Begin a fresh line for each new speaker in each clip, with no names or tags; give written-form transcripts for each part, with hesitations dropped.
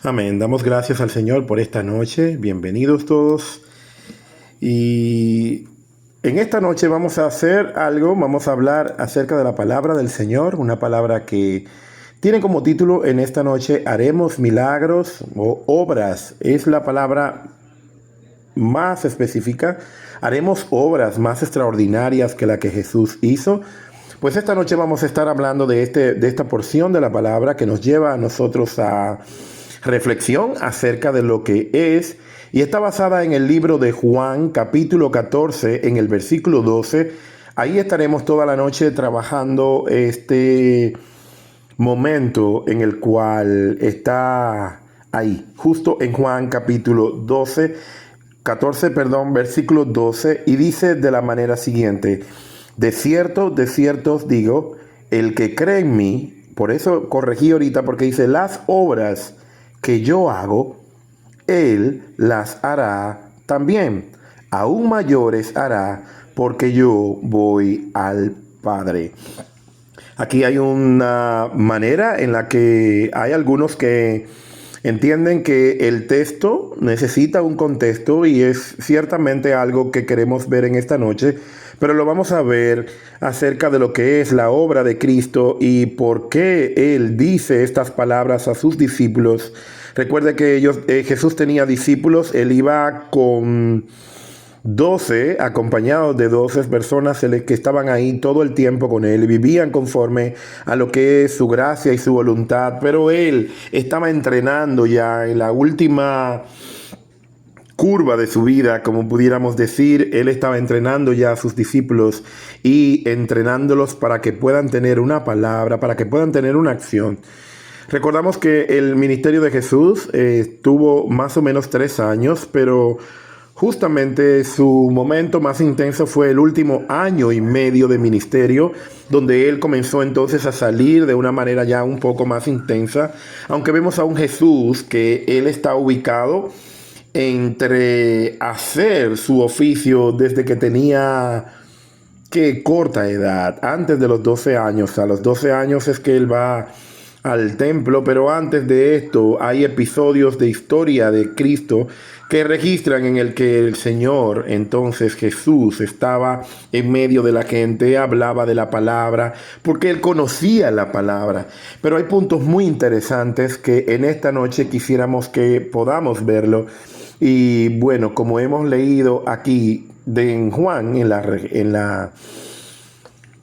Amén. Damos gracias al Señor por esta noche. Bienvenidos todos. Y en esta noche vamos a hacer algo, vamos a hablar acerca de la palabra del Señor, una palabra que tiene como título en esta noche, haremos milagros o obras. Es la palabra más específica. Haremos obras más extraordinarias que la que Jesús hizo. Pues esta noche vamos a estar hablando de esta porción de la palabra que nos lleva a nosotros a reflexión acerca de lo que es, y está basada en el libro de Juan, capítulo 14, en el versículo 12. Ahí estaremos toda la noche trabajando este momento en el cual está ahí, justo en Juan capítulo 14, versículo 12, y dice de la manera siguiente: de cierto os digo, el que cree en mí, por eso corregí ahorita, porque dice las obras que yo hago, él las hará también. Aún mayores hará, porque yo voy al Padre. Aquí hay una manera en la que hay algunos que entienden que el texto necesita un contexto, y es ciertamente algo que queremos ver en esta noche, pero lo vamos a ver acerca de lo que es la obra de Cristo y por qué Él dice estas palabras a sus discípulos. Recuerde que Jesús tenía discípulos, Él iba con 12, acompañados de 12 personas que estaban ahí todo el tiempo con él, vivían conforme a lo que es su gracia y su voluntad, pero él estaba entrenando ya en la última curva de su vida, como pudiéramos decir. Él estaba entrenando ya a sus discípulos y entrenándolos para que puedan tener una palabra, para que puedan tener una acción. Recordamos que el ministerio de Jesús tuvo más o menos 3 años, pero justamente su momento más intenso fue el último año y medio de ministerio, donde él comenzó entonces a salir de una manera ya un poco más intensa, aunque vemos a un Jesús que él está ubicado entre hacer su oficio desde que tenía corta edad, antes de los 12 años. A los 12 años es que él va al templo, pero antes de esto hay episodios de historia de Cristo que registran en el que el Señor, entonces Jesús, estaba en medio de la gente, hablaba de la palabra, porque él conocía la palabra. Pero hay puntos muy interesantes que en esta noche quisiéramos que podamos verlo. Y bueno, como hemos leído aquí en Juan, en la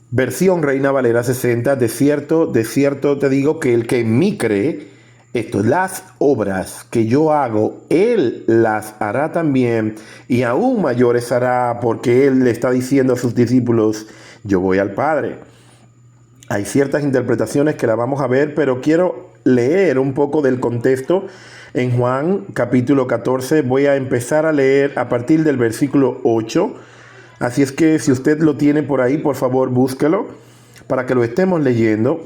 versión Reina Valera 60, de cierto te digo que el que en mí cree, las obras que yo hago, él las hará también, y aún mayores hará, porque él le está diciendo a sus discípulos, yo voy al Padre. Hay ciertas interpretaciones que la vamos a ver, pero quiero leer un poco del contexto. En Juan capítulo 14 voy a empezar a leer a partir del versículo 8. Así es que si usted lo tiene por ahí, por favor búsquelo para que lo estemos leyendo.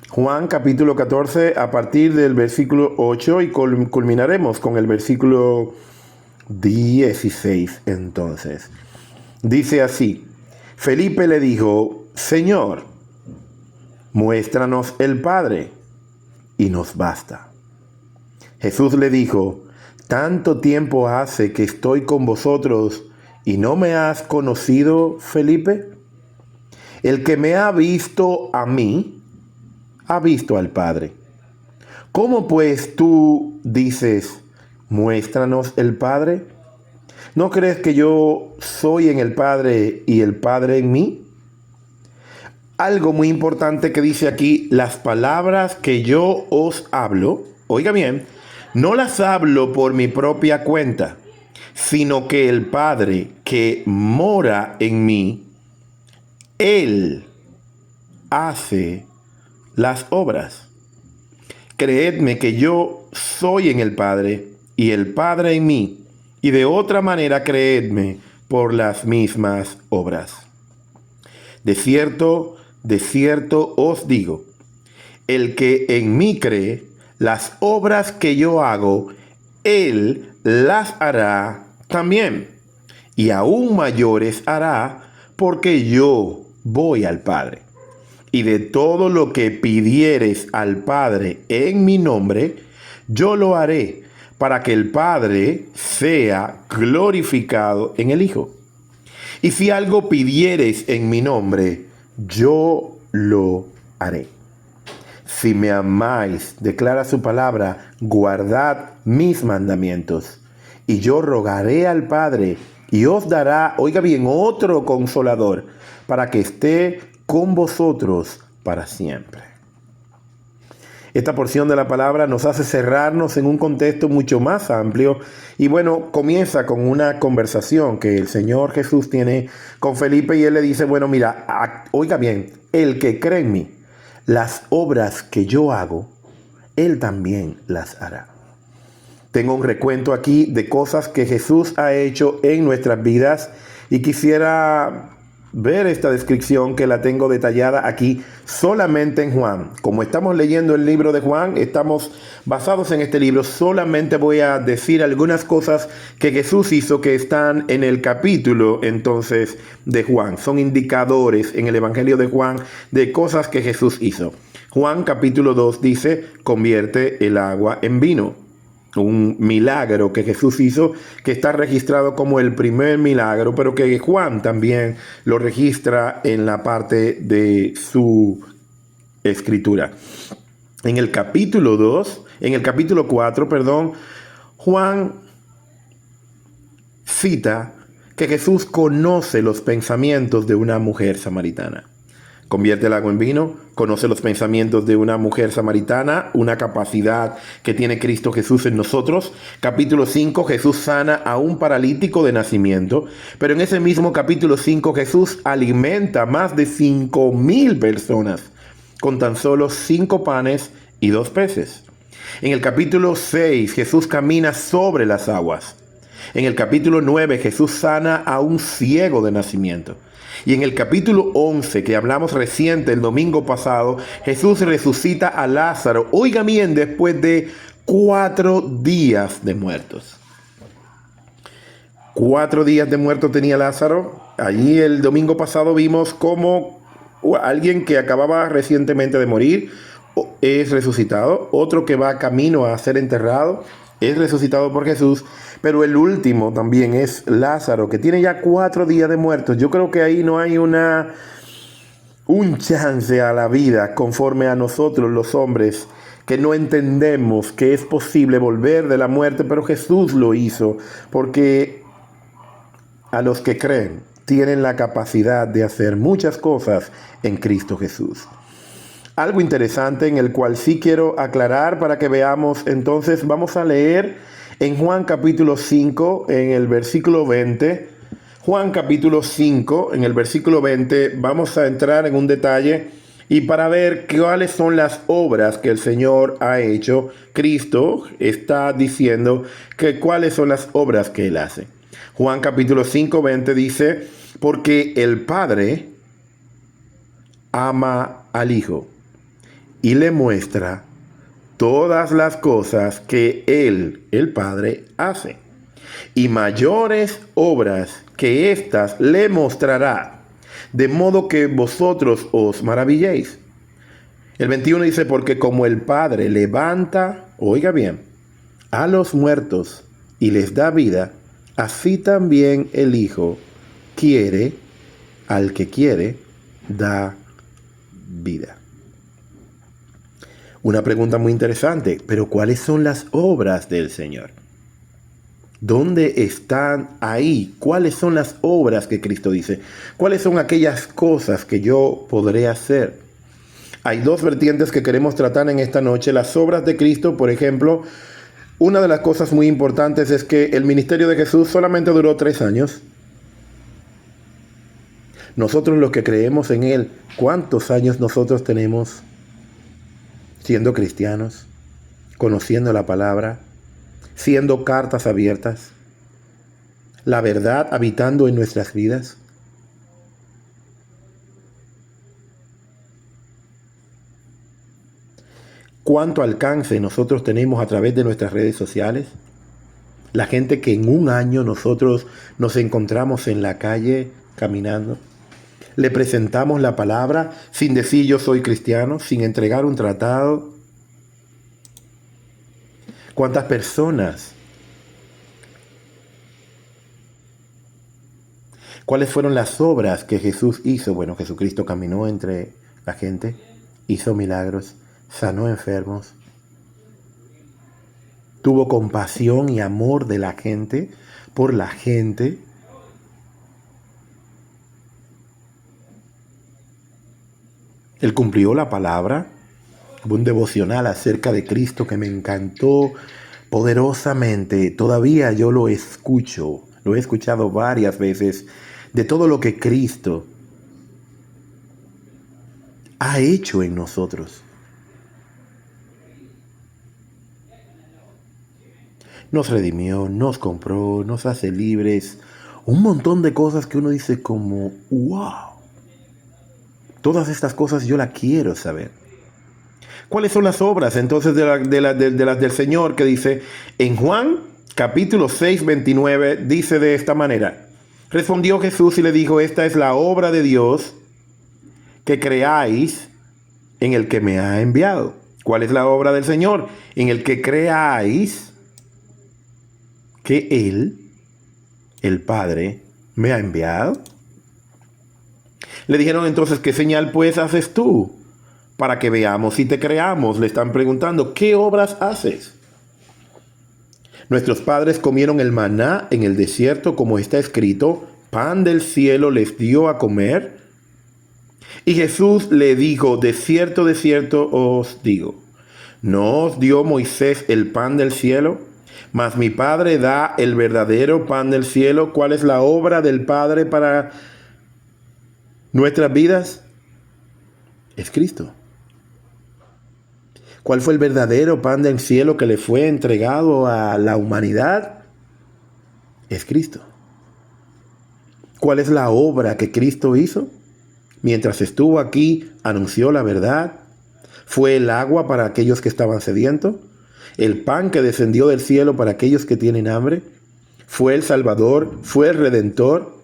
Juan capítulo 14 a partir del versículo 8, y culminaremos con el versículo 16 entonces. Dice así: Felipe le dijo, Señor, muéstranos el Padre y nos basta. Jesús le dijo, ¿tanto tiempo hace que estoy con vosotros y no me has conocido, Felipe? El que me ha visto a mí, ha visto al Padre. ¿Cómo pues tú dices, muéstranos el Padre? ¿No crees que yo soy en el Padre y el Padre en mí? Algo muy importante que dice aquí, las palabras que yo os hablo, oiga bien, no las hablo por mi propia cuenta, sino que el Padre que mora en mí, Él hace las obras. Creedme que yo soy en el Padre y el Padre en mí, y de otra manera creedme por las mismas obras. De cierto os digo, el que en mí cree, las obras que yo hago, él las hará también, y aún mayores hará, porque yo voy al Padre. Y de todo lo que pidieres al Padre en mi nombre, yo lo haré para que el Padre sea glorificado en el Hijo. Y si algo pidiereis en mi nombre, yo lo haré. Si me amáis, declara su palabra, guardad mis mandamientos. Y yo rogaré al Padre y os dará, oiga bien, otro consolador, para que esté con vosotros para siempre. Esta porción de la palabra nos hace cerrarnos en un contexto mucho más amplio y bueno, comienza con una conversación que el Señor Jesús tiene con Felipe y él le dice, bueno, mira, oiga bien, el que cree en mí, las obras que yo hago, él también las hará. Tengo un recuento aquí de cosas que Jesús ha hecho en nuestras vidas y quisiera ver esta descripción que la tengo detallada aquí solamente en Juan. Como estamos leyendo el libro de Juan, estamos basados en este libro, solamente voy a decir algunas cosas que Jesús hizo que están en el capítulo entonces de Juan. Son indicadores en el Evangelio de Juan de cosas que Jesús hizo. Juan capítulo 2 dice, convierte el agua en vino. Un milagro que Jesús hizo, que está registrado como el primer milagro, pero que Juan también lo registra en la parte de su escritura. En el capítulo 4, Juan cita que Jesús conoce los pensamientos de una mujer samaritana. Convierte el agua en vino, conoce los pensamientos de una mujer samaritana, una capacidad que tiene Cristo Jesús en nosotros. Capítulo 5, Jesús sana a un paralítico de nacimiento, pero en ese mismo capítulo 5 Jesús alimenta a más de 5,000 personas con tan solo 5 panes y 2 peces. En el capítulo 6 Jesús camina sobre las aguas. En el capítulo 9 Jesús sana a un ciego de nacimiento. Y en el capítulo 11, que hablamos reciente el domingo pasado, Jesús resucita a Lázaro, oiga bien, después de 4 días de muertos. 4 días de muerto tenía Lázaro. Allí el domingo pasado vimos cómo alguien que acababa recientemente de morir es resucitado. Otro que va camino a ser enterrado es resucitado por Jesús. Pero el último también es Lázaro, que tiene ya 4 días de muertos. Yo creo que ahí no hay un chance a la vida conforme a nosotros los hombres, que no entendemos que es posible volver de la muerte, pero Jesús lo hizo, porque a los que creen tienen la capacidad de hacer muchas cosas en Cristo Jesús. Algo interesante en el cual sí quiero aclarar para que veamos, entonces vamos a leer en Juan capítulo 5, en el versículo 20, Juan capítulo 5, en el versículo 20, vamos a entrar en un detalle y para ver cuáles son las obras que el Señor ha hecho. Cristo está diciendo que cuáles son las obras que Él hace. Juan capítulo 5, 20 dice, porque el Padre ama al Hijo y le muestra todas las cosas que Él, el Padre, hace. Y mayores obras que éstas le mostrará, de modo que vosotros os maravilléis. El 21 dice, porque como el Padre levanta, oiga bien, a los muertos y les da vida, así también el Hijo quiere, al que quiere, da vida. Una pregunta muy interesante, pero ¿cuáles son las obras del Señor? ¿Dónde están ahí? ¿Cuáles son las obras que Cristo dice? ¿Cuáles son aquellas cosas que yo podré hacer? Hay 2 vertientes que queremos tratar en esta noche. Las obras de Cristo, por ejemplo, una de las cosas muy importantes es que el ministerio de Jesús solamente duró 3 años. Nosotros los que creemos en Él, ¿cuántos años nosotros tenemos siendo cristianos, conociendo la palabra, siendo cartas abiertas, la verdad habitando en nuestras vidas? ¿Cuánto alcance nosotros tenemos a través de nuestras redes sociales? La gente que en un año nosotros nos encontramos en la calle caminando, le presentamos la palabra sin decir yo soy cristiano, sin entregar un tratado. ¿Cuántas personas? ¿Cuáles fueron las obras que Jesús hizo? Bueno, Jesucristo caminó entre la gente, hizo milagros, sanó enfermos, tuvo compasión y amor de la gente, por la gente. Él cumplió la palabra. Hubo un devocional acerca de Cristo que me encantó poderosamente. Todavía yo lo escucho, lo he escuchado varias veces, de todo lo que Cristo ha hecho en nosotros. Nos redimió, nos compró, nos hace libres. Un montón de cosas que uno dice como, wow. Todas estas cosas yo las quiero saber. ¿Cuáles son las obras entonces de las del Señor? Que dice en Juan capítulo 6, 29, dice de esta manera. Respondió Jesús y le dijo, esta es la obra de Dios, que creáis en el que me ha enviado. ¿Cuál es la obra del Señor? En el que creáis que Él, el Padre, me ha enviado. Le dijeron entonces, ¿qué señal pues haces tú para que veamos y te creamos? Le están preguntando, ¿qué obras haces? Nuestros padres comieron el maná en el desierto, como está escrito, pan del cielo les dio a comer. Y Jesús le dijo, de cierto os digo, ¿no os dio Moisés el pan del cielo? Mas mi Padre da el verdadero pan del cielo. ¿Cuál es la obra del Padre para nuestras vidas? Es Cristo. ¿Cuál fue el verdadero pan del cielo que le fue entregado a la humanidad? Es Cristo. ¿Cuál es la obra que Cristo hizo? Mientras estuvo aquí, anunció la verdad. Fue el agua para aquellos que estaban sedientos. El pan que descendió del cielo para aquellos que tienen hambre. Fue el Salvador, fue el Redentor.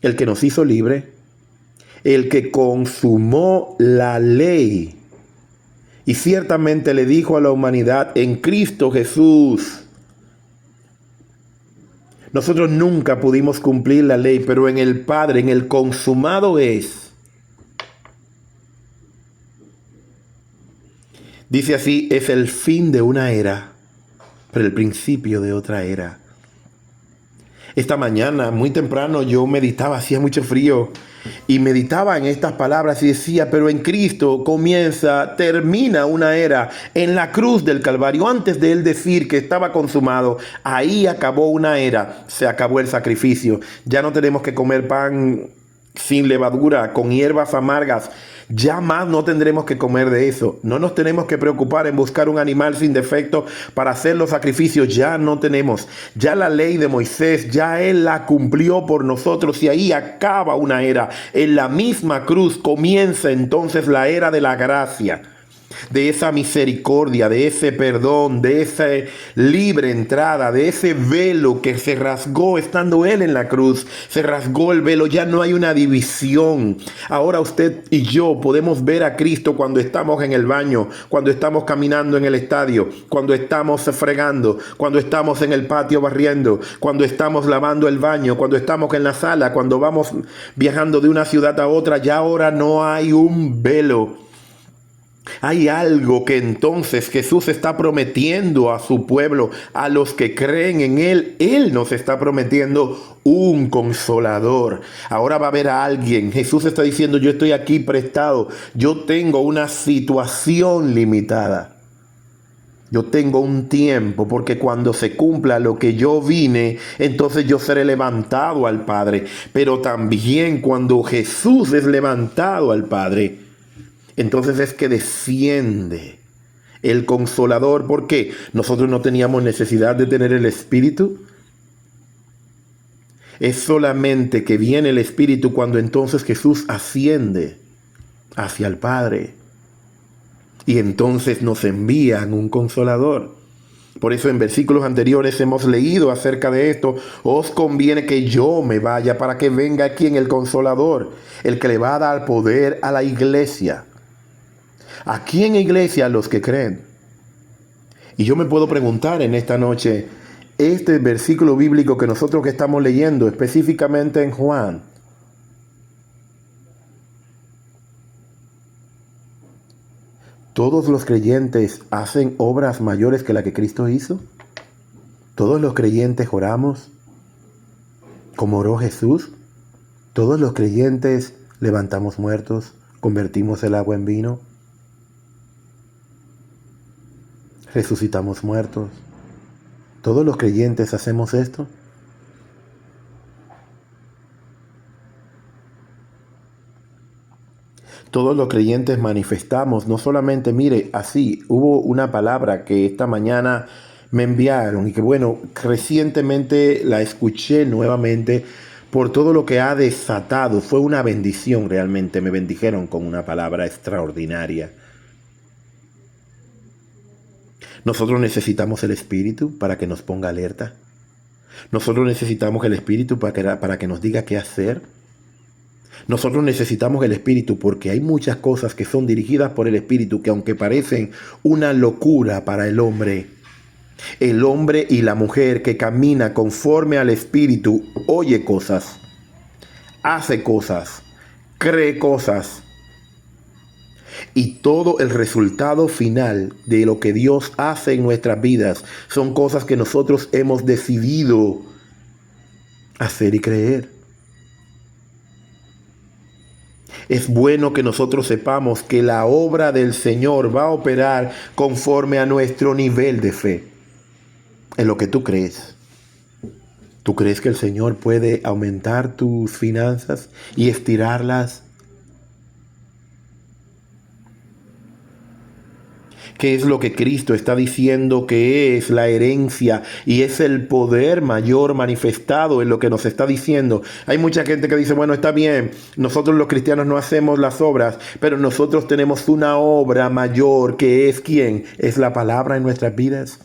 El que nos hizo libre. El que consumó la ley. Y ciertamente le dijo a la humanidad, en Cristo Jesús. Nosotros nunca pudimos cumplir la ley, pero en el Padre, en el consumado es. Dice así, es el fin de una era, pero el principio de otra era. Esta mañana, muy temprano, yo meditaba, hacía mucho frío, y meditaba en estas palabras y decía, pero en Cristo termina una era. En la cruz del Calvario, antes de él decir que estaba consumado, ahí acabó una era, se acabó el sacrificio. Ya no tenemos que comer pan sin levadura, con hierbas amargas. Ya más no tendremos que comer de eso. No nos tenemos que preocupar en buscar un animal sin defecto para hacer los sacrificios. Ya no tenemos. Ya la ley de Moisés, ya él la cumplió por nosotros y ahí acaba una era. En la misma cruz comienza entonces la era de la gracia, de esa misericordia, de ese perdón, de esa libre entrada, de ese velo que se rasgó estando él en la cruz. Se rasgó el velo, ya no hay una división. Ahora usted y yo podemos ver a Cristo cuando estamos en el baño, cuando estamos caminando en el estadio, cuando estamos fregando, cuando estamos en el patio barriendo, cuando estamos lavando el baño, cuando estamos en la sala, cuando vamos viajando de una ciudad a otra. Ya ahora no hay un velo. Hay algo que entonces Jesús está prometiendo a su pueblo, a los que creen en Él. Él nos está prometiendo un consolador. Ahora va a haber a alguien. Jesús está diciendo, yo estoy aquí prestado. Yo tengo una situación limitada. Yo tengo un tiempo, porque cuando se cumpla lo que yo vine, entonces yo seré levantado al Padre. Pero también cuando Jesús es levantado al Padre, entonces es que desciende el Consolador. ¿Por qué? Nosotros no teníamos necesidad de tener el Espíritu. Es solamente que viene el Espíritu cuando entonces Jesús asciende hacia el Padre. Y entonces nos envían un Consolador. Por eso en versículos anteriores hemos leído acerca de esto. Os conviene que yo me vaya para que venga aquí en el Consolador, el que le va a dar poder a la iglesia. ¿A quién iglesia? A los que creen. Y yo me puedo preguntar en esta noche, este versículo bíblico que nosotros que estamos leyendo, específicamente en Juan, ¿todos los creyentes hacen obras mayores que la que Cristo hizo? ¿Todos los creyentes oramos como oró Jesús? ¿Todos los creyentes levantamos muertos, convertimos el agua en vino, resucitamos muertos? ¿Todos los creyentes hacemos esto? Todos los creyentes manifestamos, no solamente, mire, así, hubo una palabra que esta mañana me enviaron y que bueno, recientemente la escuché nuevamente por todo lo que ha desatado. Fue una bendición realmente, me bendijeron con una palabra extraordinaria. Nosotros necesitamos el Espíritu para que nos ponga alerta. Nosotros necesitamos el Espíritu para que nos diga qué hacer. Nosotros necesitamos el Espíritu porque hay muchas cosas que son dirigidas por el Espíritu que aunque parecen una locura para el hombre y la mujer que camina conforme al Espíritu oye cosas, hace cosas, cree cosas. Y todo el resultado final de lo que Dios hace en nuestras vidas son cosas que nosotros hemos decidido hacer y creer. Es bueno que nosotros sepamos que la obra del Señor va a operar conforme a nuestro nivel de fe. En lo que tú crees. ¿Tú crees que el Señor puede aumentar tus finanzas y estirarlas? ¿Qué es lo que Cristo está diciendo que es la herencia y es el poder mayor manifestado en lo que nos está diciendo? Hay mucha gente que dice, bueno, está bien, nosotros los cristianos no hacemos las obras, pero nosotros tenemos una obra mayor que es ¿quién? Es la palabra en nuestras vidas.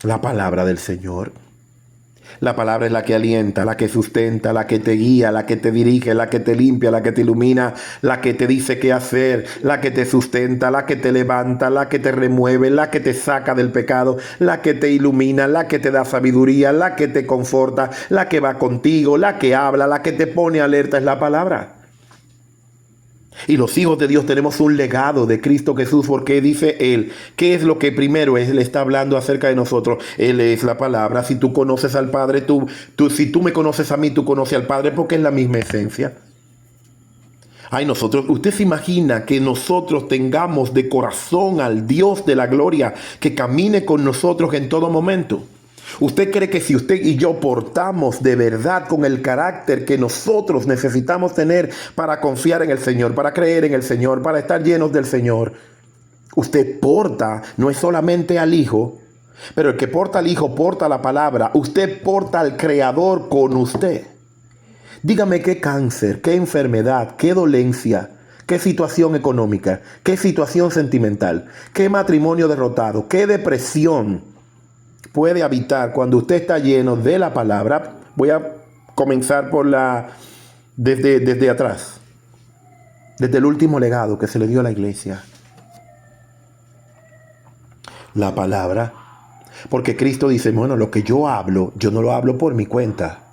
La palabra del Señor. La palabra es la que alienta, la que sustenta, la que te guía, la que te dirige, la que te limpia, la que te ilumina, la que te dice qué hacer, la que te sustenta, la que te levanta, la que te remueve, la que te saca del pecado, la que te ilumina, la que te da sabiduría, la que te conforta, la que va contigo, la que habla, la que te pone alerta es la palabra. Y los hijos de Dios tenemos un legado de Cristo Jesús porque dice Él, ¿qué es lo que primero Él está hablando acerca de nosotros? Él es la palabra. Si tú conoces al Padre, si tú me conoces a mí, tú conoces al Padre porque es la misma esencia. Ay, usted se imagina que nosotros tengamos de corazón al Dios de la gloria que camine con nosotros en todo momento. ¿Usted cree que si usted y yo portamos de verdad con el carácter que nosotros necesitamos tener para confiar en el Señor, para creer en el Señor, para estar llenos del Señor, usted porta, no es solamente al Hijo, pero el que porta al Hijo porta la palabra, usted porta al Creador con usted? Dígame qué cáncer, qué enfermedad, qué dolencia, qué situación económica, qué situación sentimental, qué matrimonio derrotado, qué depresión puede habitar cuando usted está lleno de la palabra. Voy a comenzar desde atrás, desde el último legado que se le dio a la iglesia. La palabra. Porque Cristo dice, bueno, lo que yo hablo, yo no lo hablo por mi cuenta.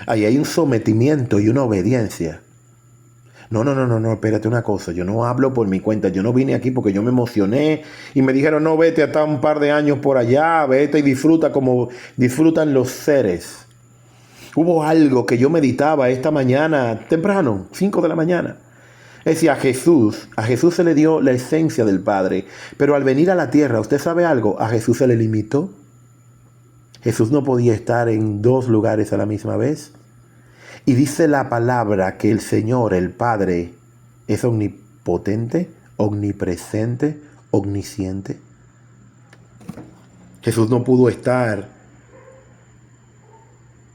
Ahí hay un sometimiento y una obediencia. No, espérate una cosa, yo no hablo por mi cuenta, yo no vine aquí porque yo me emocioné y me dijeron, no, vete hasta un par de años por allá, vete y disfruta como disfrutan los seres. Hubo algo que yo meditaba esta mañana, temprano, 5 de la mañana. Decía, a Jesús se le dio la esencia del Padre, pero al venir a la tierra, ¿usted sabe algo? A Jesús se le limitó. Jesús no podía estar en 2 lugares a la misma vez. Y dice la palabra que el Señor, el Padre, es omnipotente, omnipresente, omnisciente. Jesús no pudo estar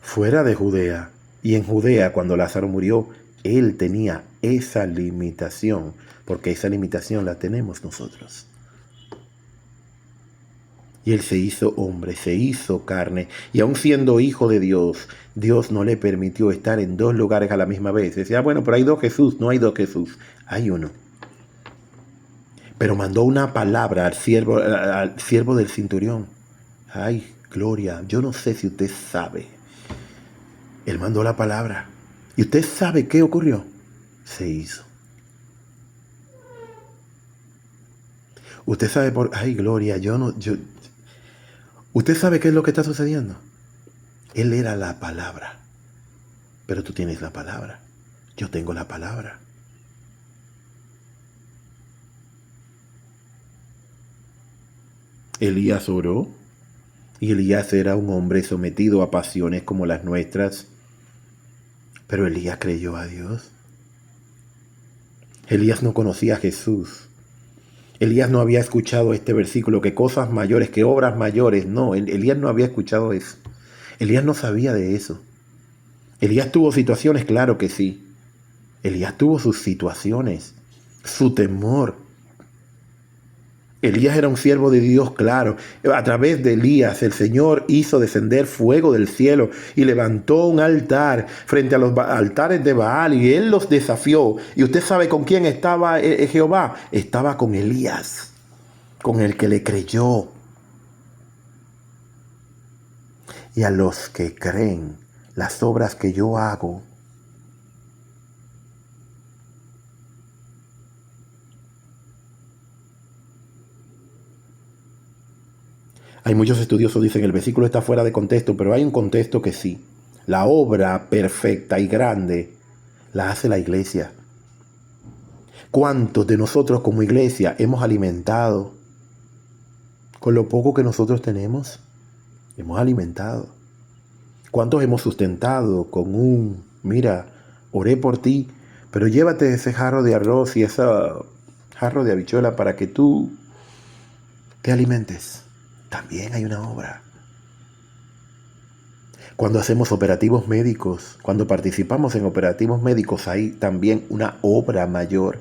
fuera de Judea. Y en Judea, cuando Lázaro murió, Él tenía esa limitación, porque esa limitación la tenemos nosotros. Y Él se hizo hombre, se hizo carne. Y aun siendo hijo de Dios, Dios no le permitió estar en 2 lugares a la misma vez. Decía, bueno, pero hay 2 Jesús. No hay 2 Jesús, hay uno. Pero mandó una palabra al siervo del centurión. Ay, Gloria, yo no sé si usted sabe. Él mandó la palabra. ¿Y usted sabe qué ocurrió? Se hizo. Usted sabe por... Ay, Gloria, ¿Usted sabe qué es lo que está sucediendo? Él era la palabra. Pero tú tienes la palabra. Yo tengo la palabra. Elías oró. Y Elías era un hombre sometido a pasiones como las nuestras. Pero Elías creyó a Dios. Elías no conocía a Jesús. Elías no había escuchado este versículo, que cosas mayores, que obras mayores. No, Elías no había escuchado eso. Elías no sabía de eso. Elías tuvo situaciones, claro que sí. Elías tuvo sus situaciones, su temor. Elías era un siervo de Dios, claro. A través de Elías, el Señor hizo descender fuego del cielo y levantó un altar frente a los altares de Baal y él los desafió. Y usted sabe con quién estaba Jehová. Estaba con Elías, con el que le creyó. Y a los que creen las obras que yo hago, hay muchos estudiosos dicen el versículo está fuera de contexto, pero hay un contexto que sí. La obra perfecta y grande la hace la iglesia. ¿Cuántos de nosotros como iglesia hemos alimentado con lo poco que nosotros tenemos? Hemos alimentado. ¿Cuántos hemos sustentado con mira, oré por ti, pero llévate ese jarro de arroz y ese jarro de habichuela para que tú te alimentes? También hay una obra. Cuando hacemos operativos médicos, cuando participamos en operativos médicos, hay también una obra mayor.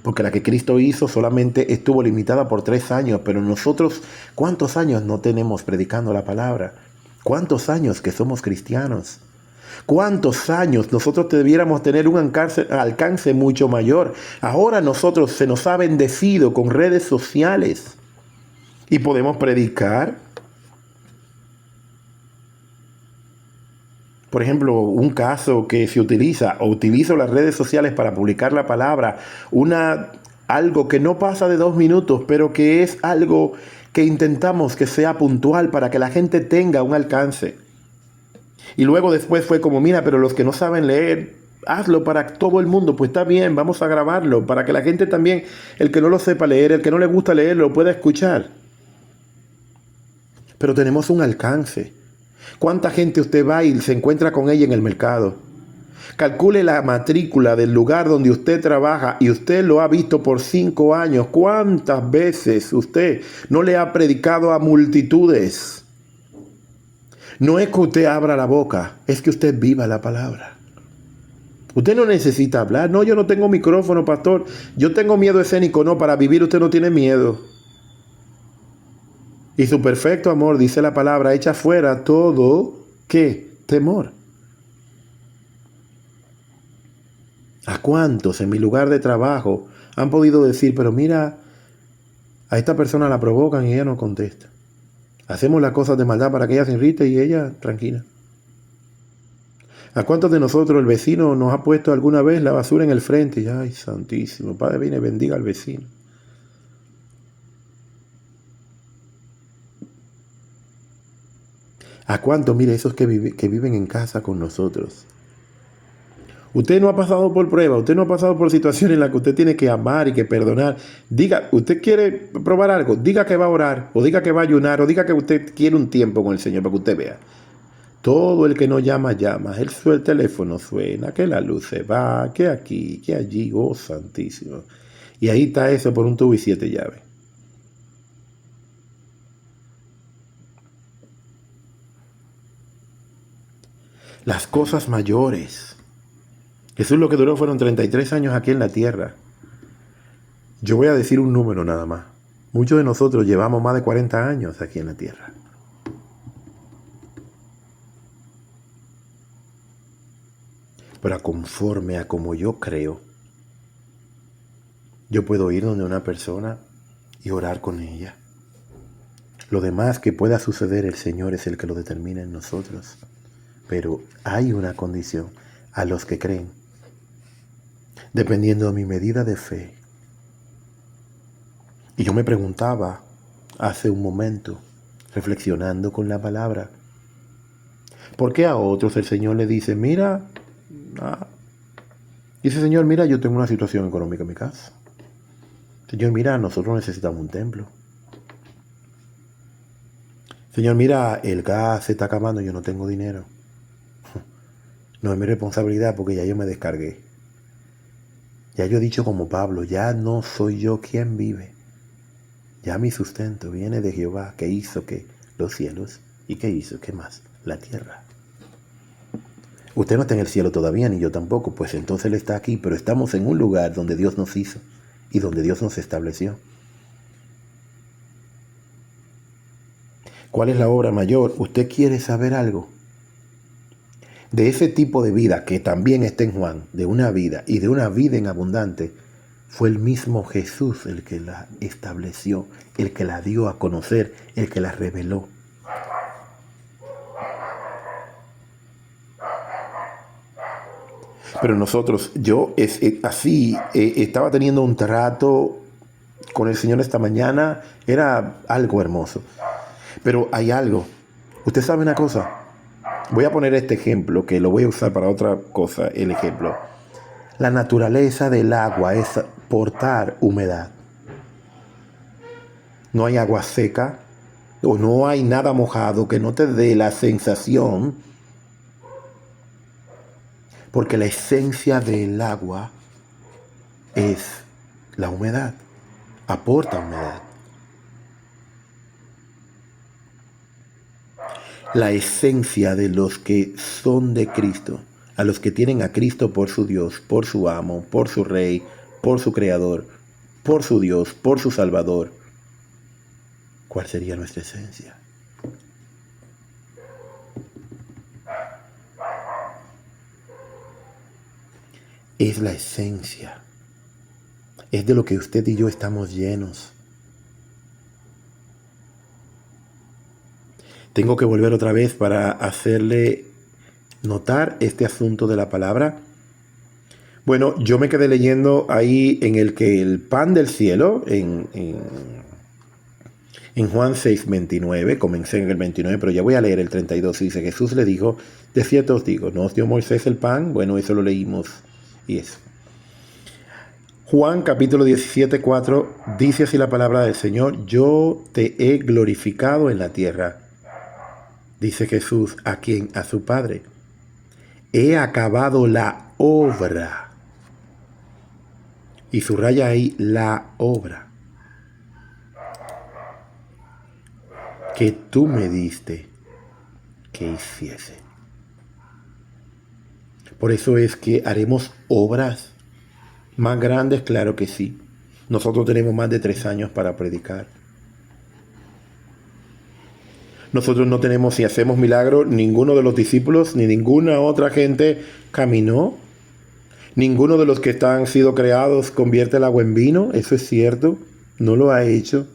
Porque la que Cristo hizo solamente estuvo limitada por 3 años, pero nosotros, ¿cuántos años no tenemos predicando la palabra? ¿Cuántos años que somos cristianos? ¿Cuántos años nosotros debiéramos tener un alcance mucho mayor? Ahora nosotros se nos ha bendecido con redes sociales y podemos predicar. Por ejemplo, un caso que se utilizo las redes sociales para publicar la palabra, algo que no pasa de 2 minutos, pero que es algo que intentamos que sea puntual para que la gente tenga un alcance. Y luego después fue como, mira, pero los que no saben leer, hazlo para todo el mundo. Pues está bien, vamos a grabarlo para que la gente también, el que no lo sepa leer, el que no le gusta leer, lo pueda escuchar. Pero tenemos un alcance. ¿Cuánta gente usted va y se encuentra con ella en el mercado? Calcule la matrícula del lugar donde usted trabaja y usted lo ha visto por 5 años. ¿Cuántas veces usted no le ha predicado a multitudes? No es que usted abra la boca, es que usted viva la palabra. Usted no necesita hablar. No, yo no tengo micrófono, pastor. Yo tengo miedo escénico. No, para vivir usted no tiene miedo. Y su perfecto amor, dice la palabra, echa fuera todo, ¿qué? Temor. ¿A cuántos en mi lugar de trabajo han podido decir, pero mira, a esta persona la provocan y ella no contesta? Hacemos las cosas de maldad para que ella se irrite y ella tranquila. ¿A cuántos de nosotros el vecino nos ha puesto alguna vez la basura en el frente? Y, ay, santísimo, Padre, viene, bendiga al vecino. ¿A cuántos, mire, esos que viven en casa con nosotros? Usted no ha pasado por prueba, usted no ha pasado por situaciones en las que usted tiene que amar y que perdonar. Diga, usted quiere probar algo, diga que va a orar, o diga que va a ayunar, o diga que usted quiere un tiempo con el Señor para que usted vea. Todo el que no llama, llama. El teléfono suena, que la luz se va, que aquí, que allí, oh santísimo. Y ahí está eso por un tubo y 7 llaves. Las cosas mayores. Jesús lo que duró fueron 33 años aquí en la tierra. Yo voy a decir un número nada más. Muchos de nosotros llevamos más de 40 años aquí en la tierra. Pero conforme a como yo creo, yo puedo ir donde una persona y orar con ella. Lo demás que pueda suceder, el Señor es el que lo determina en nosotros. Pero hay una condición: a los que creen, dependiendo de mi medida de fe. Y yo me preguntaba hace un momento, reflexionando con la palabra, ¿por qué a otros el Señor le dice, mira, dice, Señor, mira, yo tengo una situación económica en mi casa. Señor, mira, nosotros necesitamos un templo. Señor, mira, el gas se está acabando, yo no tengo dinero. No es mi responsabilidad porque ya yo me descargué. Ya yo he dicho como Pablo, ya no soy yo quien vive. Ya mi sustento viene de Jehová, que hizo que los cielos y que hizo que más la tierra. Usted no está en el cielo todavía, ni yo tampoco, pues entonces Él está aquí, pero estamos en un lugar donde Dios nos hizo y donde Dios nos estableció. ¿Cuál es la obra mayor? ¿Usted quiere saber algo? De ese tipo de vida que también está en Juan, de una vida y de una vida en abundante, fue el mismo Jesús el que la estableció, el que la dio a conocer, el que la reveló. Pero nosotros, estaba teniendo un trato con el Señor esta mañana, era algo hermoso. Pero hay algo. Usted sabe una cosa. Voy a poner este ejemplo, que lo voy a usar para otra cosa, el ejemplo. La naturaleza del agua es portar humedad. No hay agua seca o no hay nada mojado que no te dé la sensación, porque la esencia del agua es la humedad, aporta humedad. La esencia de los que son de Cristo, a los que tienen a Cristo por su Dios, por su amo, por su Rey, por su Creador, por su Dios, por su Salvador. ¿Cuál sería nuestra esencia? Es la esencia. Es de lo que usted y yo estamos llenos. Tengo que volver otra vez para hacerle notar este asunto de la palabra. Bueno, yo me quedé leyendo ahí en el que el pan del cielo, en Juan 6:29, comencé en el 29, pero ya voy a leer el 32, dice, Jesús le dijo, de cierto os digo, ¿no os dio Moisés el pan? Bueno, eso lo leímos y eso. Juan capítulo 17:4 dice así la palabra del Señor, yo te he glorificado en la tierra. Dice Jesús a quien, a su Padre, he acabado la obra. Y subraya ahí la obra que tú me diste que hiciese. Por eso es que haremos obras más grandes, claro que sí. Nosotros tenemos más de 3 años para predicar. Nosotros no tenemos, si hacemos milagros, ninguno de los discípulos ni ninguna otra gente caminó. Ninguno de los que han sido creados convierte el agua en vino, eso es cierto, no lo ha hecho.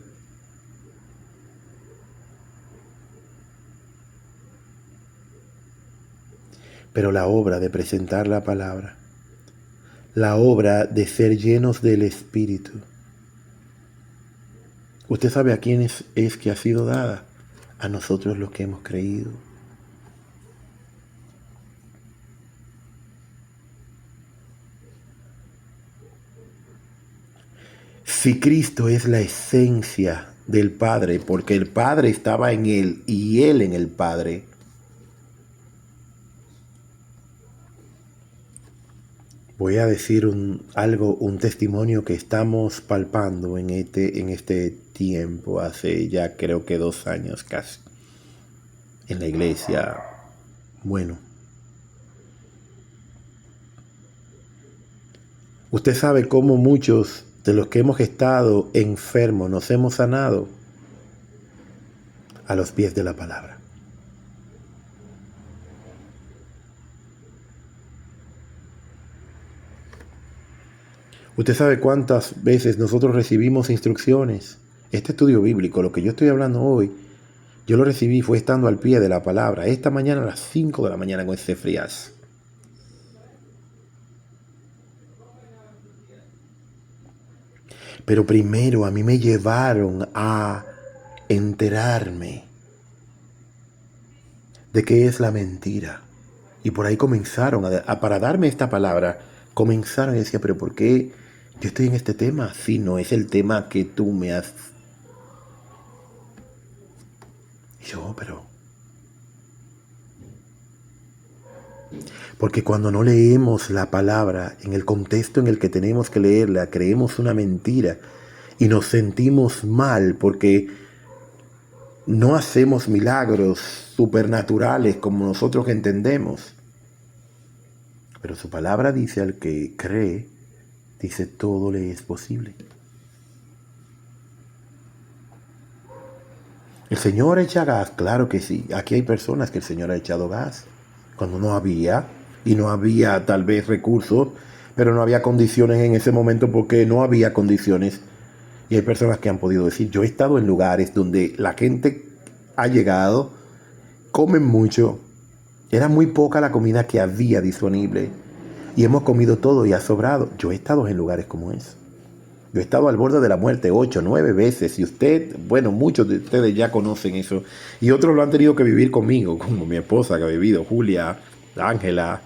Pero la obra de presentar la palabra, la obra de ser llenos del Espíritu, usted sabe a quién es que ha sido dada, a nosotros los que hemos creído. Si Cristo es la esencia del Padre, porque el Padre estaba en Él y Él en el Padre, voy a decir un testimonio que estamos palpando en este tiempo, hace ya creo que 2 años casi, en la iglesia. Bueno, usted sabe cómo muchos de los que hemos estado enfermos nos hemos sanado a los pies de la palabra. Usted sabe cuántas veces nosotros recibimos instrucciones Este estudio bíblico, lo que yo estoy hablando hoy, yo lo recibí fue estando al pie de la palabra. Esta mañana a las 5 de la mañana con ese frías. Pero primero a mí me llevaron a enterarme de qué es la mentira. Y por ahí comenzaron, para darme esta palabra, comenzaron y decía, pero ¿por qué yo estoy en este tema? Si no es el tema que tú me has... Y yo, pero... Porque cuando no leemos la palabra en el contexto en el que tenemos que leerla, creemos una mentira y nos sentimos mal porque no hacemos milagros supernaturales como nosotros entendemos. Pero su palabra dice al que cree, dice todo le es posible. ¿El Señor echa gas? Claro que sí. Aquí hay personas que el Señor ha echado gas. Cuando no había, y no había tal vez recursos, pero no había condiciones en ese momento porque no había condiciones. Y hay personas que han podido decir, yo he estado en lugares donde la gente ha llegado, comen mucho, era muy poca la comida que había disponible y hemos comido todo y ha sobrado. Yo he estado en lugares como eso. Yo he estado al borde de la muerte 8, 9 veces y usted, bueno, muchos de ustedes ya conocen eso y otros lo han tenido que vivir conmigo, como mi esposa que ha vivido, Julia, Ángela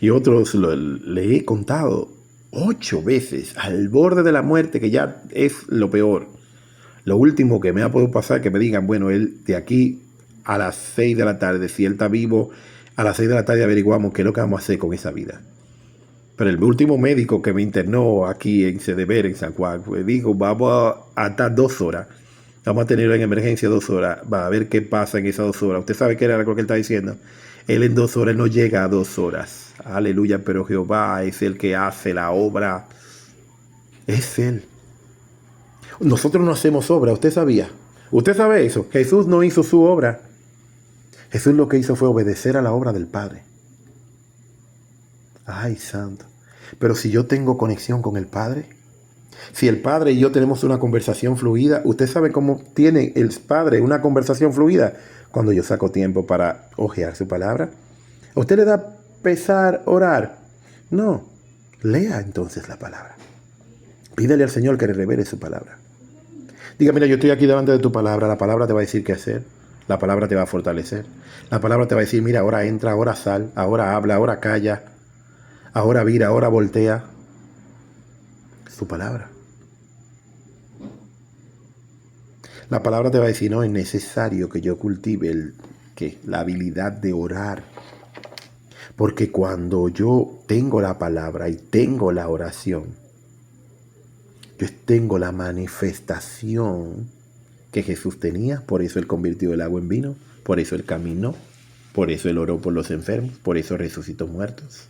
y otros le he contado 8 veces al borde de la muerte, que ya es lo peor. Lo último que me ha podido pasar que me digan, bueno, él de aquí a las 6 de la tarde, si él está vivo, a las 6 de la tarde averiguamos qué es lo que vamos a hacer con esa vida. Pero el último médico que me internó aquí en Cedever, en San Juan, pues dijo, vamos a estar 2 horas. Vamos a tener en emergencia 2 horas. Va a ver qué pasa en esas 2 horas. ¿Usted sabe qué era lo que él está diciendo? Él en 2 horas no llega a 2 horas. Aleluya, pero Jehová es el que hace la obra. Es Él. Nosotros no hacemos obra, ¿usted sabía? ¿Usted sabe eso? Jesús no hizo su obra. Jesús lo que hizo fue obedecer a la obra del Padre. Ay, santo. Pero si yo tengo conexión con el Padre, si el Padre y yo tenemos una conversación fluida, ¿usted sabe cómo tiene el Padre una conversación fluida? Cuando yo saco tiempo para hojear su palabra. ¿A usted le da pesar orar? No. Lea entonces la palabra. Pídele al Señor que le revele su palabra. Diga, mira, yo estoy aquí delante de tu palabra. La palabra te va a decir qué hacer. La palabra te va a fortalecer. La palabra te va a decir, mira, ahora entra, ahora sal, ahora habla, ahora calla, ahora vira, ahora voltea. Es tu palabra. La palabra te va a decir, no, es necesario que yo cultive la habilidad de orar. Porque cuando yo tengo la palabra y tengo la oración, yo tengo la manifestación que Jesús tenía. Por eso Él convirtió el agua en vino, por eso Él caminó, por eso Él oró por los enfermos, por eso resucitó muertos.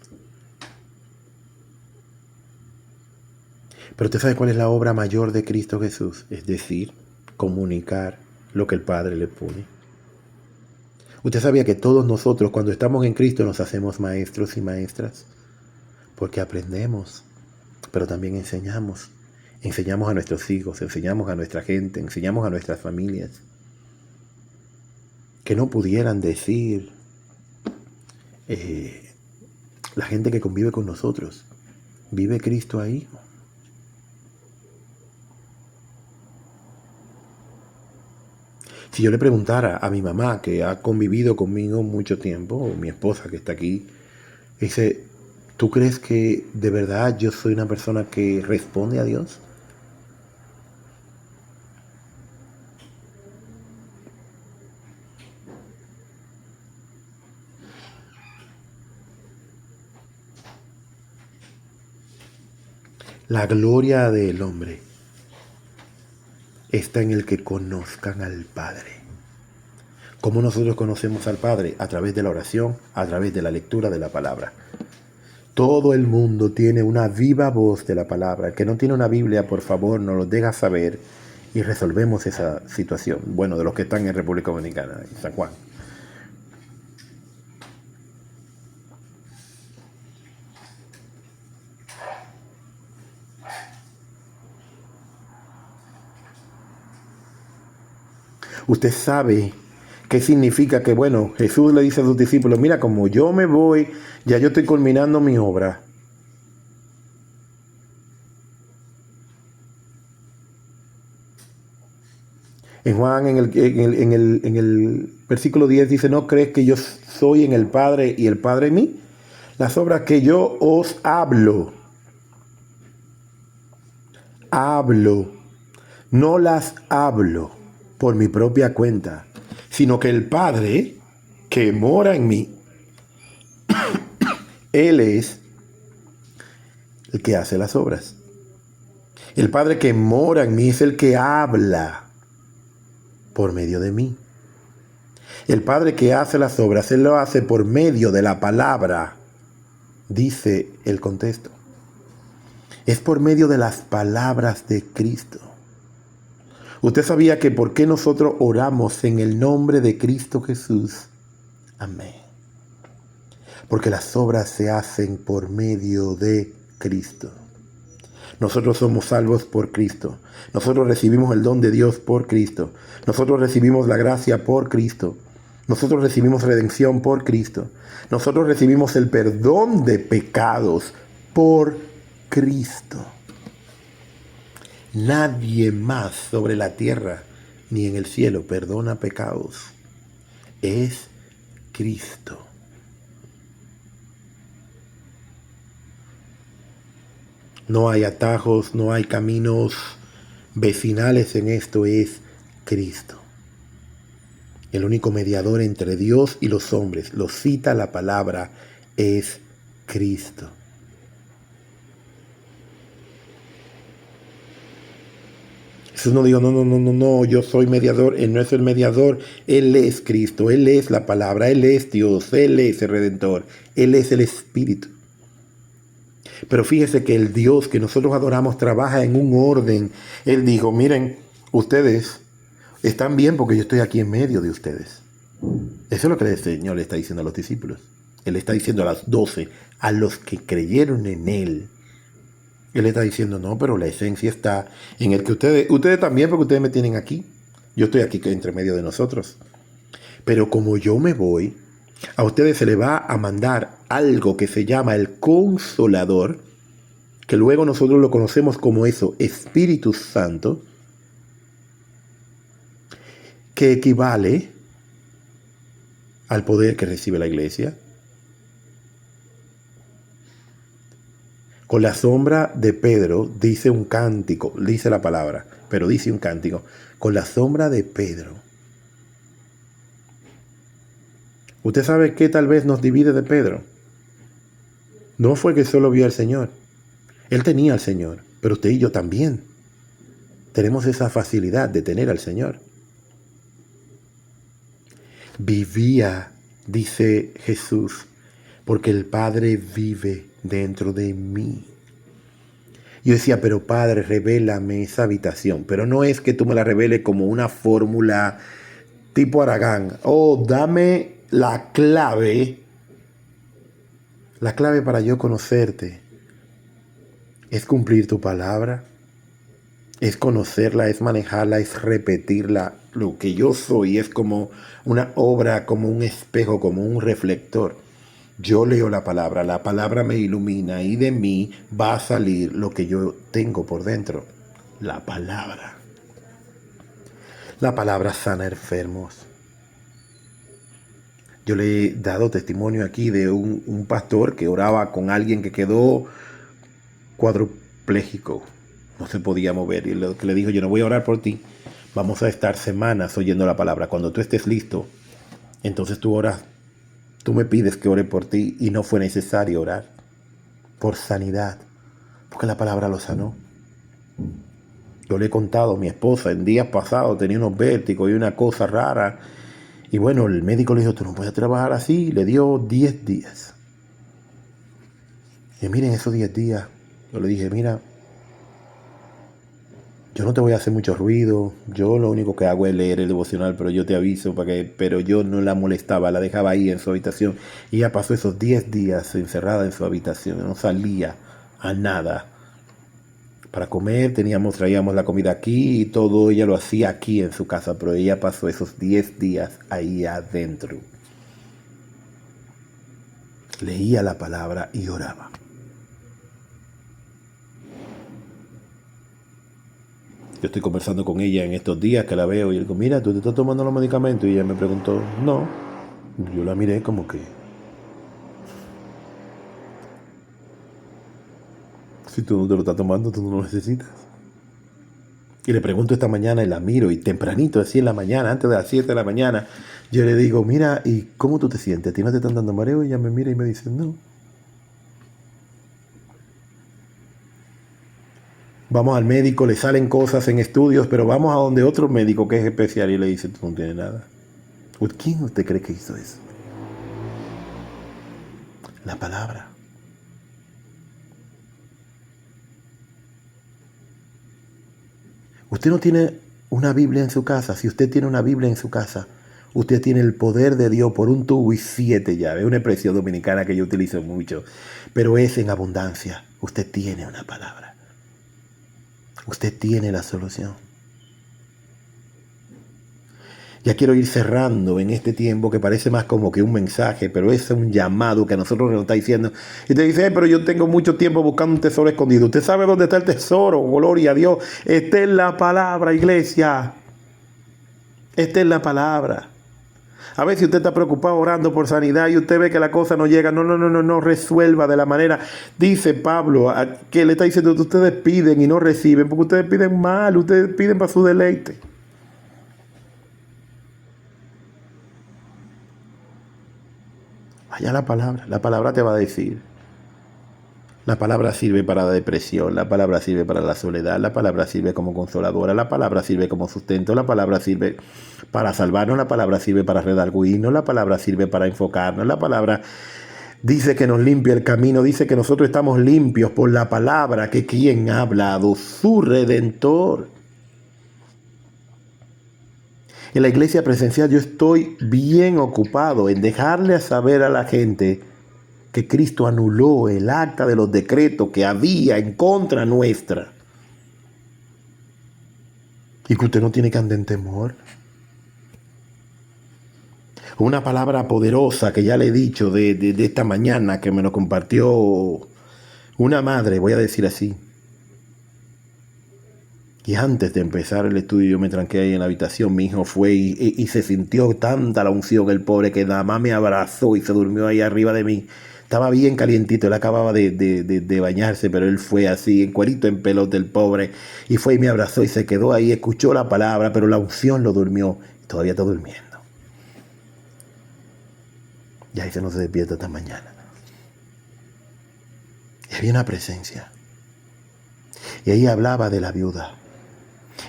Pero usted sabe cuál es la obra mayor de Cristo Jesús, es decir, comunicar lo que el Padre le pone. Usted sabía que todos nosotros cuando estamos en Cristo nos hacemos maestros y maestras, porque aprendemos, pero también enseñamos. Enseñamos a nuestros hijos, enseñamos a nuestra gente, enseñamos a nuestras familias. Que no pudieran decir la gente que convive con nosotros, ¿vive Cristo ahí? Si yo le preguntara a mi mamá, que ha convivido conmigo mucho tiempo, o mi esposa que está aquí, dice, ¿tú crees que de verdad yo soy una persona que responde a Dios? La gloria del hombre está en el que conozcan al Padre. ¿Cómo nosotros conocemos al Padre? A través de la oración, a través de la lectura de la palabra. Todo el mundo tiene una viva voz de la palabra. El que no tiene una Biblia, por favor, nos lo deja saber y resolvemos esa situación. Bueno, de los que están en República Dominicana, en San Juan. Usted sabe qué significa que, bueno, Jesús le dice a sus discípulos, mira, como yo me voy, ya yo estoy culminando mi obra. En Juan, en el versículo 10 dice, ¿no crees que yo soy en el Padre y el Padre en mí? Las obras que yo os hablo, no las hablo por mi propia cuenta, sino que el Padre que mora en mí, Él es el que hace las obras. El Padre que mora en mí es el que habla por medio de mí. El Padre que hace las obras, Él lo hace por medio de la palabra, dice el contexto. Es por medio de las palabras de Cristo. ¿Usted sabía que por qué nosotros oramos en el nombre de Cristo Jesús? Amén. Porque las obras se hacen por medio de Cristo. Nosotros somos salvos por Cristo. Nosotros recibimos el don de Dios por Cristo. Nosotros recibimos la gracia por Cristo. Nosotros recibimos redención por Cristo. Nosotros recibimos el perdón de pecados por Cristo. Nadie más sobre la tierra ni en el cielo perdona pecados. Es Cristo. No hay atajos, no hay caminos vecinales en esto, es Cristo. El único mediador entre Dios y los hombres, lo cita la palabra, es Cristo. Jesús no dijo, no, yo soy mediador. Él no es el mediador, Él es Cristo, Él es la palabra, Él es Dios, Él es el Redentor, Él es el Espíritu. Pero fíjese que el Dios que nosotros adoramos trabaja en un orden. Él dijo, miren, ustedes están bien porque yo estoy aquí en medio de ustedes. Eso es lo que el Señor le está diciendo a los discípulos. Él le está diciendo a las 12, a los que creyeron en Él. Él le está diciendo, no, pero la esencia está en el que ustedes también, porque ustedes me tienen aquí. Yo estoy aquí entre medio de nosotros. Pero como yo me voy, a ustedes se les va a mandar algo que se llama el Consolador, que luego nosotros lo conocemos como eso, Espíritu Santo, que equivale al poder que recibe la iglesia. Con la sombra de Pedro, dice un cántico, dice la palabra, pero dice un cántico, con la sombra de Pedro. ¿Usted sabe qué tal vez nos divide de Pedro? No fue que solo vio al Señor. Él tenía al Señor, pero usted y yo también tenemos esa facilidad de tener al Señor. Vivía, dice Jesús, porque el Padre vive dentro de mí. Yo decía, pero Padre, revélame esa habitación. Pero no es que tú me la reveles como una fórmula tipo Aragán. Oh, dame la clave para yo conocerte. Es cumplir tu palabra. Es conocerla, es manejarla, es repetirla. Lo que yo soy es como una obra, como un espejo, como un reflector. Yo leo la palabra me ilumina y de mí va a salir lo que yo tengo por dentro. La palabra. La palabra sana enfermos. Yo le he dado testimonio aquí de un pastor que oraba con alguien que quedó cuadripléjico. No se podía mover. Y lo que le dijo, yo no voy a orar por ti. Vamos a estar semanas oyendo la palabra. Cuando tú estés listo, entonces tú oras. Tú me pides que ore por ti y no fue necesario orar por sanidad, porque la palabra lo sanó. Yo le he contado a mi esposa, en días pasados tenía unos vértigos y una cosa rara. Y bueno, el médico le dijo, tú no puedes trabajar así. Le dio 10 días. Y miren esos 10 días. Yo le dije, mira, yo no te voy a hacer mucho ruido. Yo lo único que hago es leer el devocional, pero yo te aviso pero yo no la molestaba, la dejaba ahí en su habitación. Y ella pasó esos 10 días encerrada en su habitación, no salía a nada. para comer, traíamos la comida aquí y todo ella lo hacía aquí en su casa, pero ella pasó esos 10 días ahí adentro. Leía la palabra y oraba. Yo estoy conversando con ella en estos días que la veo y le digo, mira, ¿tú te estás tomando los medicamentos? Y ella me preguntó, no. Yo la miré como que, si tú no te lo estás tomando, tú no lo necesitas. Y le pregunto esta mañana y la miro y tempranito, así en la mañana, antes de las 7 de la mañana, yo le digo, mira, ¿y cómo tú te sientes? ¿A ti no te están dando mareo? Y ella me mira y me dice, no. Vamos al médico, le salen cosas en estudios, pero vamos a donde otro médico que es especial y le dice, tú no tienes nada. ¿Quién usted cree que hizo eso? La palabra. Usted no tiene una Biblia en su casa. Si usted tiene una Biblia en su casa, usted tiene el poder de Dios por un tubo y 7 llaves. Es una expresión dominicana que yo utilizo mucho, pero es en abundancia. Usted tiene una palabra. Usted tiene la solución. Ya quiero ir cerrando en este tiempo que parece más como que un mensaje, pero es un llamado que a nosotros nos está diciendo. Y te dice, pero yo tengo mucho tiempo buscando un tesoro escondido. ¿Usted sabe dónde está el tesoro? Gloria a Dios. Está en la palabra, iglesia. Está en la palabra. A veces usted está preocupado orando por sanidad y usted ve que la cosa no llega. No resuelva de la manera. Dice Pablo, que le está diciendo que ustedes piden y no reciben, porque ustedes piden mal, ustedes piden para su deleite. Vaya la palabra te va a decir. La palabra sirve para la depresión, la palabra sirve para la soledad, la palabra sirve como consoladora, la palabra sirve como sustento, la palabra sirve para salvarnos, la palabra sirve para redarguirnos, la palabra sirve para enfocarnos, la palabra dice que nos limpia el camino, dice que nosotros estamos limpios por la palabra que quien ha hablado, su Redentor. En la iglesia presencial yo estoy bien ocupado en dejarle saber a la gente que Cristo anuló el acta de los decretos que había en contra nuestra. Y que usted no tiene que andar en temor. Una palabra poderosa que ya le he dicho de esta mañana que me lo compartió una madre, voy a decir así. Y antes de empezar el estudio yo me tranqué ahí en la habitación, mi hijo fue y se sintió tanta la unción el pobre que nada más me abrazó y se durmió ahí arriba de mí. Estaba bien calientito, él acababa de bañarse, pero él fue así, en cuerito, en pelota el pobre, y fue y me abrazó y se quedó ahí, escuchó la palabra, pero la unción lo durmió, todavía está durmiendo. Y ahí se nos despierta esta mañana. Y había una presencia. Y ahí hablaba de la viuda.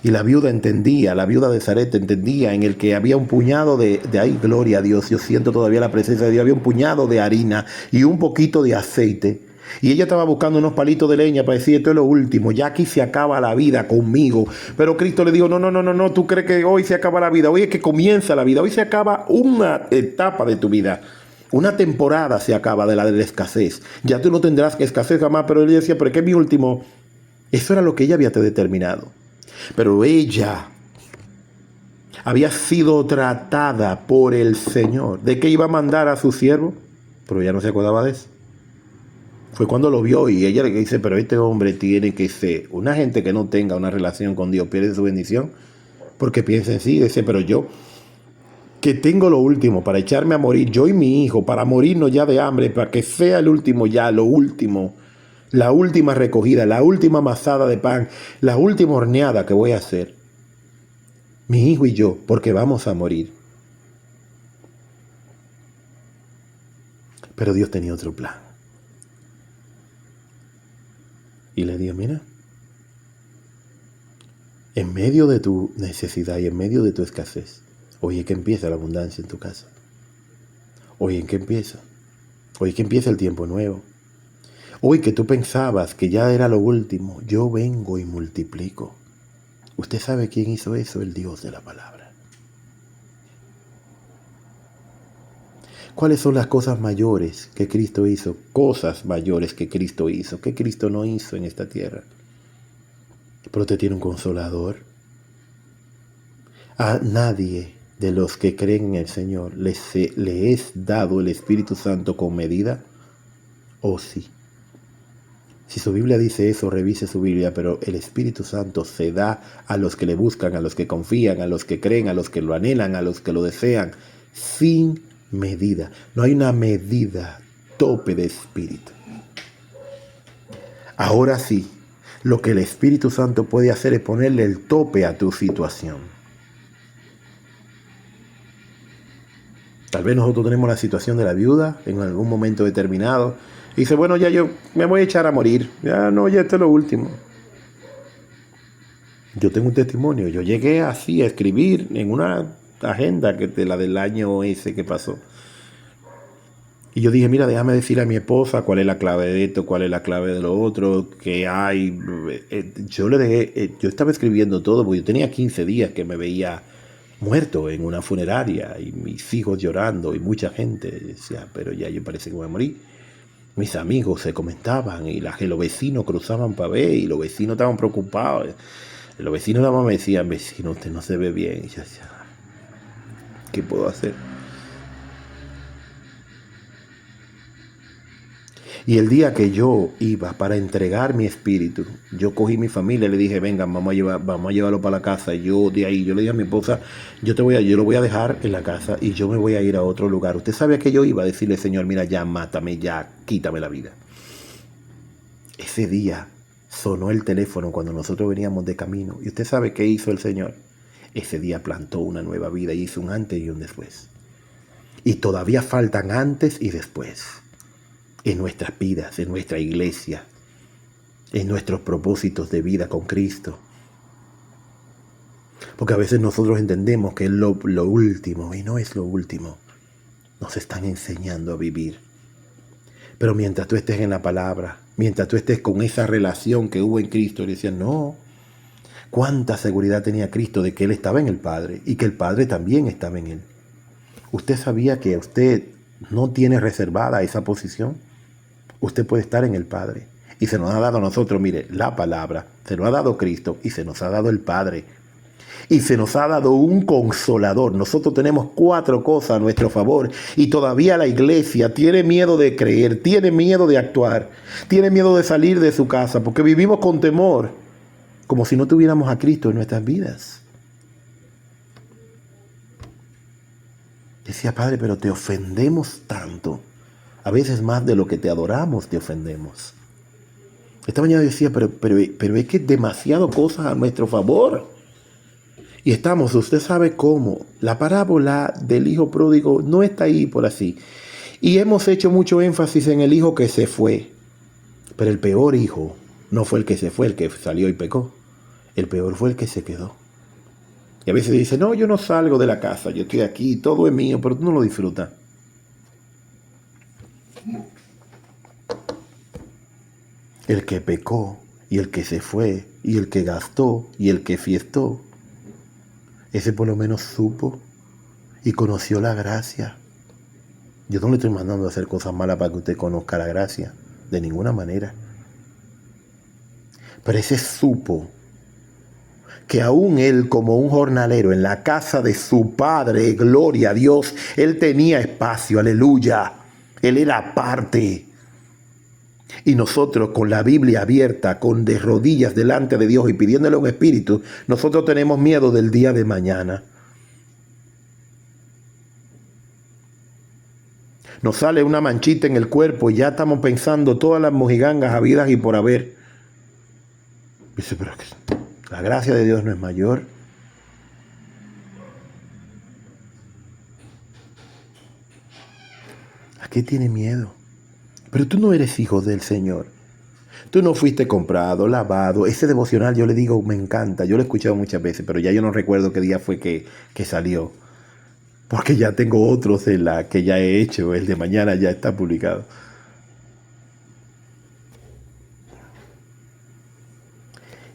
Y la viuda entendía, la viuda de Zarete entendía en el que había un puñado de ay, gloria a Dios, yo siento todavía la presencia de Dios, había un puñado de harina y un poquito de aceite. Y ella estaba buscando unos palitos de leña para decir, esto es lo último, ya aquí se acaba la vida conmigo. Pero Cristo le dijo, no, tú crees que hoy se acaba la vida, hoy es que comienza la vida, hoy se acaba una etapa de tu vida. Una temporada se acaba de la escasez. Ya tú no tendrás escasez jamás, pero él decía, pero ¿qué es mi último? Eso era lo que ella había determinado. Pero ella había sido tratada por el Señor. ¿De qué iba a mandar a su siervo? Pero ella no se acordaba de eso. Fue cuando lo vio y ella le dice, pero este hombre tiene que ser una gente que no tenga una relación con Dios, pierde su bendición. Porque piensa en sí, dice, pero yo, que tengo lo último para echarme a morir, yo y mi hijo, para morirnos ya de hambre, para que sea el último ya, lo último. La última recogida, la última amasada de pan, la última horneada que voy a hacer. Mi hijo y yo, porque vamos a morir. Pero Dios tenía otro plan. Y le dijo, mira, en medio de tu necesidad y en medio de tu escasez, hoy es que empieza la abundancia en tu casa. Hoy es que empieza. Hoy es que empieza el tiempo nuevo. Hoy que tú pensabas que ya era lo último, yo vengo y multiplico. ¿Usted sabe quién hizo eso? El Dios de la palabra. ¿Cuáles son las cosas mayores que Cristo hizo? Cosas mayores que Cristo hizo, que Cristo no hizo en esta tierra. pero usted tiene un consolador. A nadie de los que creen en el Señor le es dado el Espíritu Santo con medida, ¿o sí? Si su Biblia dice eso, revise su Biblia, pero el Espíritu Santo se da a los que le buscan, a los que confían, a los que creen, a los que lo anhelan, a los que lo desean, sin medida. No hay una medida, tope de Espíritu. Ahora sí, lo que el Espíritu Santo puede hacer es ponerle el tope a tu situación. Tal vez nosotros tenemos la situación de la viuda en algún momento determinado. Y dice, bueno, ya yo me voy a echar a morir. Ya no, ya esto es lo último. Yo tengo un testimonio. Yo llegué así a escribir en una agenda de la del año ese que pasó. Y yo dije, mira, déjame decirle a mi esposa cuál es la clave de esto, cuál es la clave de lo otro, qué hay. Yo le dejé, yo estaba escribiendo todo porque yo tenía 15 días que me veía muerto en una funeraria y mis hijos llorando y mucha gente decía, pero ya yo parece que voy a morir. Mis amigos se comentaban y los vecinos cruzaban para ver y los vecinos estaban preocupados. Los vecinos nada más me decían, vecino, usted no se ve bien. Y yo decía, ¿qué puedo hacer? Y el día que yo iba para entregar mi espíritu, yo cogí mi familia y le dije, vengan, vamos a llevarlo para la casa. Y yo de ahí, yo le dije a mi esposa, yo lo voy a dejar en la casa y yo me voy a ir a otro lugar. Usted sabe que yo iba a decirle, Señor, mira, ya mátame, ya quítame la vida. Ese día sonó el teléfono cuando nosotros veníamos de camino. ¿Y usted sabe qué hizo el Señor? Ese día plantó una nueva vida y hizo un antes y un después. Y todavía faltan antes y después. En nuestras vidas, en nuestra iglesia, en nuestros propósitos de vida con Cristo. Porque a veces nosotros entendemos que es lo último, y no es lo último. Nos están enseñando a vivir. Pero mientras tú estés en la palabra, mientras tú estés con esa relación que hubo en Cristo, le decían, no, cuánta seguridad tenía Cristo de que Él estaba en el Padre y que el Padre también estaba en Él. ¿Usted sabía que usted no tiene reservada esa posición? Usted puede estar en el Padre. Y se nos ha dado a nosotros, mire, la palabra, se nos ha dado Cristo y se nos ha dado el Padre. Y se nos ha dado un consolador. Nosotros tenemos 4 cosas a nuestro favor. Y todavía la iglesia tiene miedo de creer, tiene miedo de actuar, tiene miedo de salir de su casa, porque vivimos con temor, como si no tuviéramos a Cristo en nuestras vidas. Decía, Padre, pero te ofendemos tanto. A veces más de lo que te adoramos, te ofendemos. Esta mañana decía, pero es que es demasiado cosas a nuestro favor. Y estamos, usted sabe cómo, la parábola del hijo pródigo no está ahí por así. Y hemos hecho mucho énfasis en el hijo que se fue. Pero el peor hijo no fue el que se fue, el que salió y pecó. El peor fue el que se quedó. Y a veces dice, no, yo no salgo de la casa, yo estoy aquí, todo es mío, pero tú no lo disfrutas. El que pecó, y el que se fue, y el que gastó, y el que fiestó, ese por lo menos supo y conoció la gracia. Yo no le estoy mandando a hacer cosas malas para que usted conozca la gracia, de ninguna manera. Pero ese supo que aún él, como un jornalero en la casa de su padre, gloria a Dios, él tenía espacio, aleluya. Él era aparte. Y nosotros con la Biblia abierta, con de rodillas delante de Dios y pidiéndole un espíritu, nosotros tenemos miedo del día de mañana. Nos sale una manchita en el cuerpo y ya estamos pensando todas las mojigangas habidas y por haber. Dice, pero la gracia de Dios no es mayor. ¿A qué tiene miedo? Pero tú no eres hijo del Señor. Tú no fuiste comprado, lavado. Ese devocional yo le digo, me encanta. Yo lo he escuchado muchas veces, pero ya yo no recuerdo qué día fue que salió. Porque ya tengo otros que ya he hecho. El de mañana ya está publicado.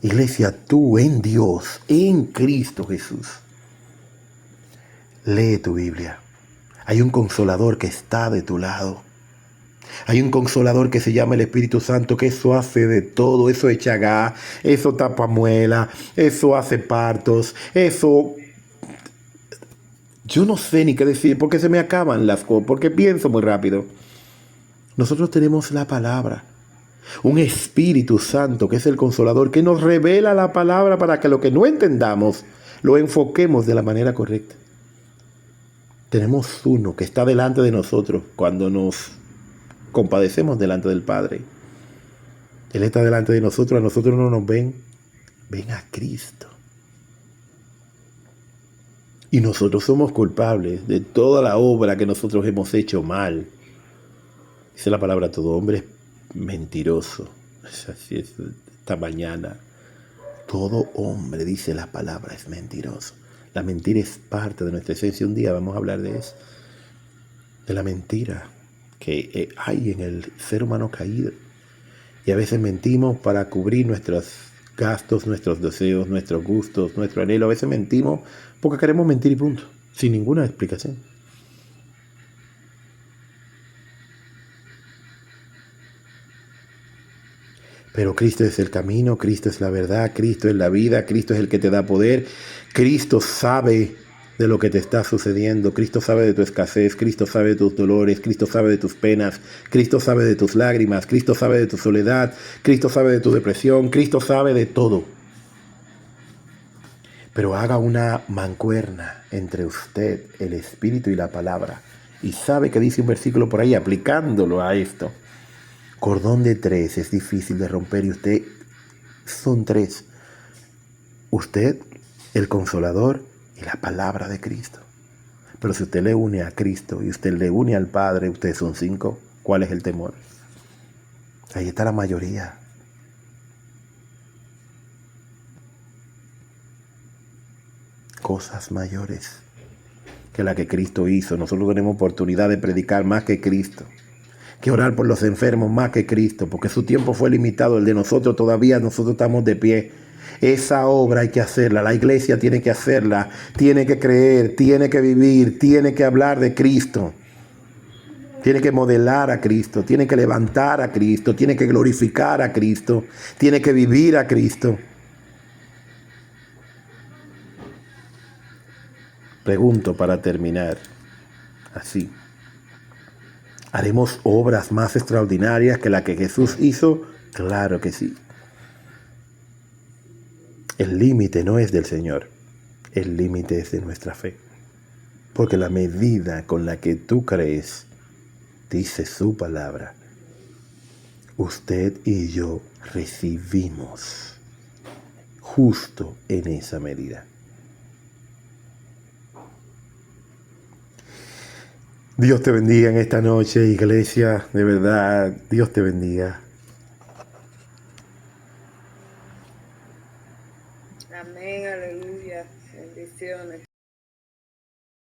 Iglesia, tú en Dios, en Cristo Jesús. Lee tu Biblia. Hay un consolador que está de tu lado. Hay un consolador que se llama el Espíritu Santo, que eso hace de todo, eso echa gas, eso tapa muela, eso hace partos, eso... Yo no sé ni qué decir porque se me acaban las cosas, porque pienso muy rápido. Nosotros tenemos la palabra, un Espíritu Santo que es el consolador, que nos revela la palabra para que lo que no entendamos lo enfoquemos de la manera correcta. Tenemos uno que está delante de nosotros cuando nos compadecemos delante del Padre. Él está delante de nosotros, a nosotros no nos ven, ven a Cristo. Y nosotros somos culpables de toda la obra que nosotros hemos hecho mal. Dice la palabra, todo hombre es mentiroso. Así es esta mañana. Todo hombre, dice la palabra, es mentiroso. La mentira es parte de nuestra esencia. Un día vamos a hablar de eso. De la mentira que hay en el ser humano caído. Y a veces mentimos para cubrir nuestros gastos, nuestros deseos, nuestros gustos, nuestro anhelo. A veces mentimos porque queremos mentir y punto, sin ninguna explicación. Pero Cristo es el camino, Cristo es la verdad, Cristo es la vida, Cristo es el que te da poder. Cristo sabe de lo que te está sucediendo, Cristo sabe de tu escasez, Cristo sabe de tus dolores, Cristo sabe de tus penas, Cristo sabe de tus lágrimas, Cristo sabe de tu soledad, Cristo sabe de tu depresión, Cristo sabe de todo. Pero haga una mancuerna entre usted, el Espíritu y la palabra. Y sabe que dice un versículo por ahí aplicándolo a esto. Cordón de tres es difícil de romper y usted son tres. Usted, el Consolador y la palabra de Cristo. Pero si usted le une a Cristo y usted le une al Padre, ustedes son cinco. ¿Cuál es el temor? Ahí está la mayoría. Cosas mayores que la que Cristo hizo. Nosotros tenemos oportunidad de predicar más que Cristo, que orar por los enfermos más que Cristo, porque su tiempo fue limitado, el de nosotros todavía, nosotros estamos de pie. Esa obra hay que hacerla, la iglesia tiene que hacerla, tiene que creer, tiene que vivir, tiene que hablar de Cristo, tiene que modelar a Cristo, tiene que levantar a Cristo, tiene que glorificar a Cristo, tiene que vivir a Cristo. Pregunto para terminar, así. ¿Haremos obras más extraordinarias que la que Jesús hizo? Claro que sí. El límite no es del Señor, el límite es de nuestra fe. Porque la medida con la que tú crees, dice su palabra, usted y yo recibimos justo en esa medida. Dios te bendiga en esta noche, iglesia, de verdad, Dios te bendiga.
Amén, aleluya, bendiciones.